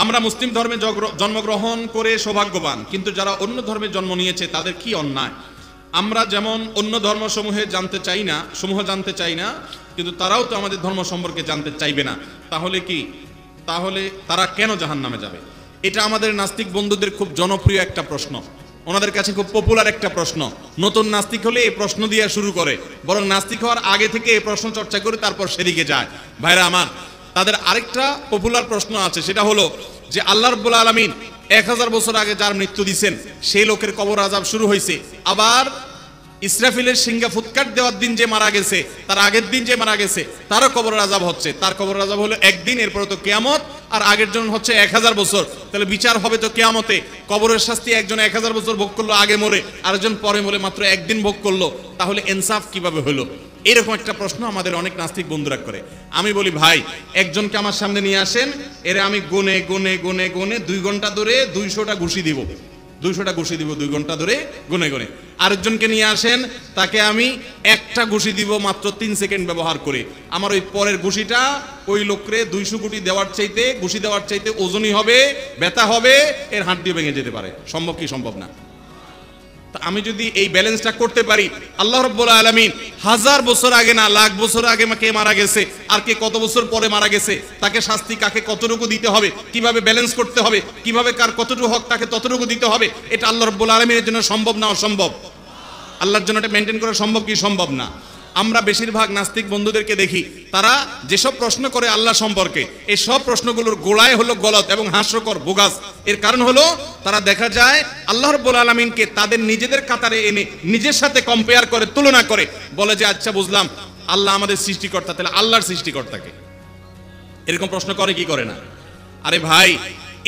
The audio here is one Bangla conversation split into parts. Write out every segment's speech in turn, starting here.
আমরা মুসলিম ধর্মে জন্মগ্রহণ করে সৌভাগ্যবান, কিন্তু যারা অন্য ধর্মে জন্ম নিয়েছে তাদের কি অন্যায়? আমরা যেমন অন্য ধর্মসমূহ জানতে চাই না, কিন্তু তারাও তো আমাদের ধর্ম সম্পর্কে জানতে চাইবে না। তাহলে তারা কেন জাহান্নামে যাবে? এটা আমাদের নাস্তিক বন্ধুদের খুব জনপ্রিয় একটা প্রশ্ন, ওনাদের কাছে খুব পপুলার একটা প্রশ্ন। নতুন নাস্তিক হলে এই প্রশ্ন দিয়ে শুরু করে, বরং নাস্তিক হওয়ার আগে থেকে এই প্রশ্ন চর্চা করে তারপর সেদিকে যায়। ভাইরা আমার, তাদের আরেকটা পপুলার প্রশ্ন আছে, সেটা হলো যে আল্লাহ রাব্বুল আলামিন 1000 বছর আগে যার মৃত্যু দিয়েছেন সেই লোকের কবর আযাব শুরু হয়েছে, আবার ইসরাফিলের সিংহা ফুৎকার দেওয়ার দিন যে মারা গেছে, তার আগের দিন যে মারা গেছে, তারও কবর আযাব হচ্ছে। তার কবর আযাব হলো একদিন, এরপরে তো কিয়ামত, আর আগের জন হচ্ছে 1000 বছর। তাহলে বিচার হবে তো কিয়ামতে। কবরের শাস্তি একজন 1000 বছর ভোগ করলো আগে মরে, আরেকজন পরে মরে মাত্র একদিন ভোগ করলো, তাহলে ইনসাফ কিভাবে হলো? এরকম একটা প্রশ্ন আমাদের অনেক নাস্তিক বন্ধুরা করে। আমি বলি, ভাই একজনকে আমার সামনে নিয়ে আসেন, এরে আমি গুনে গুনে গুনে গুনে 2 ঘন্টা ধরে 200টা ঘুষি দিব, 200টা ঘুষি দিব 2 ঘন্টা ধরে গুনে গুনে। আরেকজনকে নিয়ে আসেন, তাকে আমি একটা ঘুষি দিব মাত্র 3 সেকেন্ড ব্যবহার করে। আমার ওই পরের ঘুষিটা ওই লোকরে 200 কোটি ঘুষি দেওয়ার চাইতে ওজনই হবে, ব্যথা হবে, এর হাড় ভেঙে যেতে পারে। সম্ভব কি সম্ভব না? তা আমি যদি এই ব্যালেন্সটা করতে পারি, আল্লাহ রাব্বুল আলামিন 1000 বছর আগে না লাখ বছর আগে কে মারা গেছে, আর কে কত বছর পরে মারা গেছে, তাকে শাস্তি কাকে কতটুকু দিতে হবে, কিভাবে ব্যালেন্স করতে হবে, কিভাবে কার কতটুকু হক তাকে ততটুকু দিতে হবে, এটা আল্লাহ রাব্বুল আলামিনের জন্য সম্ভব না অসম্ভব? আল্লাহর জন্য এটা মেনটেন করা সম্ভব কি সম্ভব না? আমরা বেশিরভাগ নাস্তিক বন্ধুদেরকে দেখি, তারা যেসব প্রশ্ন করে আল্লাহ সম্পর্কে, এই সব প্রশ্নগুলোর গোড়ায় হলো গলত এবং হাস্যকর বোগাস। এর কারণ হলো তারা দেখা যায় আল্লাহ রাব্বুল আলামিনকে তাদের নিজেদের কাতারে এনে নিজের সাথে কম্পেয়ার করে, তুলনা করে, বলে যে আচ্ছা বুঝলাম আল্লাহ আমাদের সৃষ্টিকর্তা, তাহলে আল্লাহর সৃষ্টিকর্তাকে। এরকম প্রশ্ন করে কি করে না? আরে ভাই,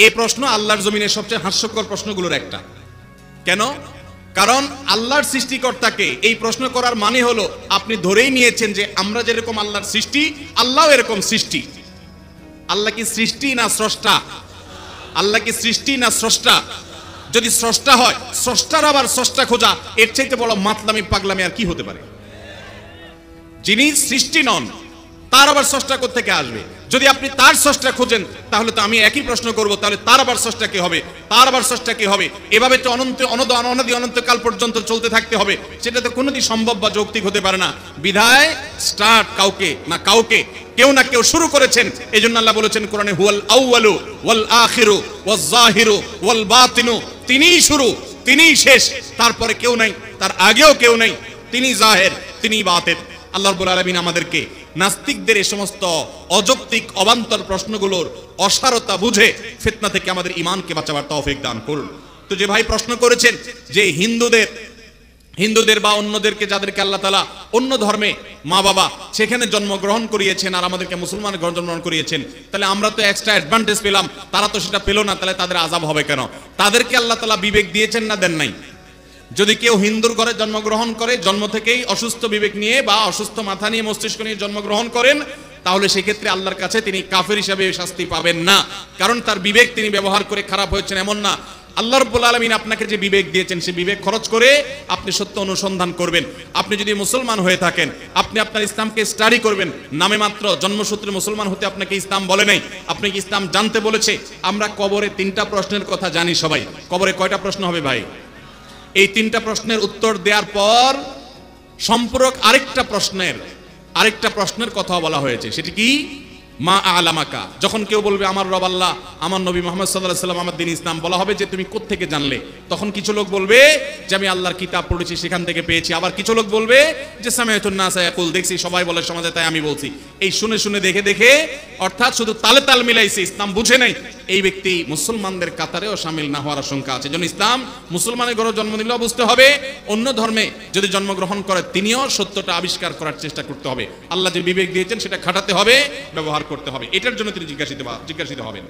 এই প্রশ্ন আল্লাহর জমিনের সবচেয়ে হাস্যকর প্রশ্নগুলোর একটা। কেন? কারণ আল্লাহর সৃষ্টিকর্তাকে এই প্রশ্ন করার মানে হলো আপনি ধরেই নিয়েছেন যে আমরা যেরকম আল্লাহর সৃষ্টি, আল্লাহও এরকম সৃষ্টি। আল্লাহ কি সৃষ্টি না স্রষ্টা? আল্লাহ কি সৃষ্টি না স্রষ্টা? যদি স্রষ্টা হয়, স্রষ্টার আবার স্রষ্টা খোঁজা, এর চাইতে বড় মাতলামি পাগলামি আর কি হতে পারে? যিনি সৃষ্টি নন, তার আবার স্রষ্টা কোথা থেকে আসবে? যদি আপনি তার স্রষ্টা খোঁজেন, তাহলে তো আমি একই প্রশ্ন করব, তাহলে তার আবার স্রষ্টা কি হবে, তার আবার স্রষ্টা কি হবে? এভাবে তো অনন্তকাল পর্যন্ত চলতে থাকতে হবে, সেটা তো কোনোদিন সম্ভব বা যৌক্তিক হতে পারে না। বিধায় স্টার্ট কাউকে কেউ না কেউ শুরু করেছেন। এই জন্য আল্লাহ বলেছেন কোরআনে, হুয়াল আউয়ালু ওয়াল আখিরু ওয়াজ জাহিরু ওয়াল বাতিনু, তিনিই শুরু, তিনিই শেষ, তারপরে কেউ নাই, তার আগেও কেউ নাই, তিনি জাহের, তিনি বাতিন। আল্লাহ রাব্বুল আলামিন আমাদেরকে নাস্তিকদের এই সমস্ত অযৌক্তিক অবান্তর প্রশ্নগুলোর অসারতা বুঝে ফিতনা থেকে আমাদের ঈমানকে বাঁচাবার তৌফিক দান করুন। তো যে ভাই প্রশ্ন করেছেন যে হিন্দুদের বা অন্যদেরকে, যাদেরকে আল্লাহ তাআলা অন্য ধর্মে মা বাবা সেখানে জন্মগ্রহণ করিয়েছেন আর আমাদেরকে মুসলমান জন্মগ্রহণ করিয়েছেন, তাহলে আমরা তো এক্সট্রা অ্যাডভান্টেজ পেলাম, তারা তো সেটা পেল না, তাহলে তাদের আযাব হবে কেন? তাদেরকে আল্লাহ তাআলা বিবেক দিয়েছেন না দেন নাই? যদি কেউ হিন্দুর ঘরে জন্মগ্রহণ করে, জন্ম থেকেই অসুস্থ বিবেক নিয়ে বা অসুস্থ মাথা নিয়ে মস্তিষ্ক নিয়ে জন্মগ্রহণ করেন, তাহলে সেক্ষেত্রে আল্লাহর কাছে তিনি কাফের হিসাবে শাস্তি পাবেন না, কারণ তার বিবেক তিনি ব্যবহার করে খারাপ হয়েছেন এমন না। আল্লাহ রাব্বুল আলামিন আপনাকে যে বিবেক দিয়েছেন, সেই বিবেক খরচ করে আপনি সত্য অনুসন্ধান করবেন। আপনি যদি মুসলমান হয়ে থাকেন, আপনি আপনার ইসলামকে স্টাডি করবেন। নামে মাত্র জন্মসূত্রে মুসলমান হতে আপনাকে ইসলাম বলে নাই, আপনাকে ইসলাম জানতে বলেছে। আমরা কবরে 3টা প্রশ্নের কথা জানি সবাই। কবরে কয়টা প্রশ্ন হবে ভাই? এই 3টা প্রশ্নের উত্তর দেওয়ার পর সম্পূরক আরেকটা প্রশ্নের কথা বলা হয়েছে। সেটি কি? মা আলামাকা। যখন কেউ বলবে আমার রব আল্লাহ, আমার নবী মুহাম্মদ সাল্লাল্লাহু আলাইহি ওয়াসাল্লাম, আমার দ্বীন ইসলাম, বলা হবে যে তুমি কোত্থেকে জানলে? তখন কিছু লোক বলবে যে আমি আল্লাহর কিতাব পড়েছি, সেখান থেকে পেয়েছি। আবার কিছু লোক বলবে যে সামিআতুন নাস ইয়াকুল, দেখছি সবাই বলে সমাজে, তাই আমি বলছি। এই শুনে দেখে অর্থাৎ শুধু তাল মিলাইছে, ইসলাম বুঝে নাই, এই ব্যক্তি মুসলমানদের কাতারেও শামিল না হওয়ার আশঙ্কা আছে। যেন ইসলাম মুসলমানের ঘরে জন্ম নিলেও বুঝতে হবে, অন্য ধর্মে যদি জন্মগ্রহণ করে তিনিও সত্যটা আবিষ্কার করার চেষ্টা করতে হবে। আল্লাহ যে বিবেক দিয়েছেন সেটা খাটাতে হবে, ব্যবহার করতে হবে। এটার জন্য তিনি জিজ্ঞাসিত হবেন।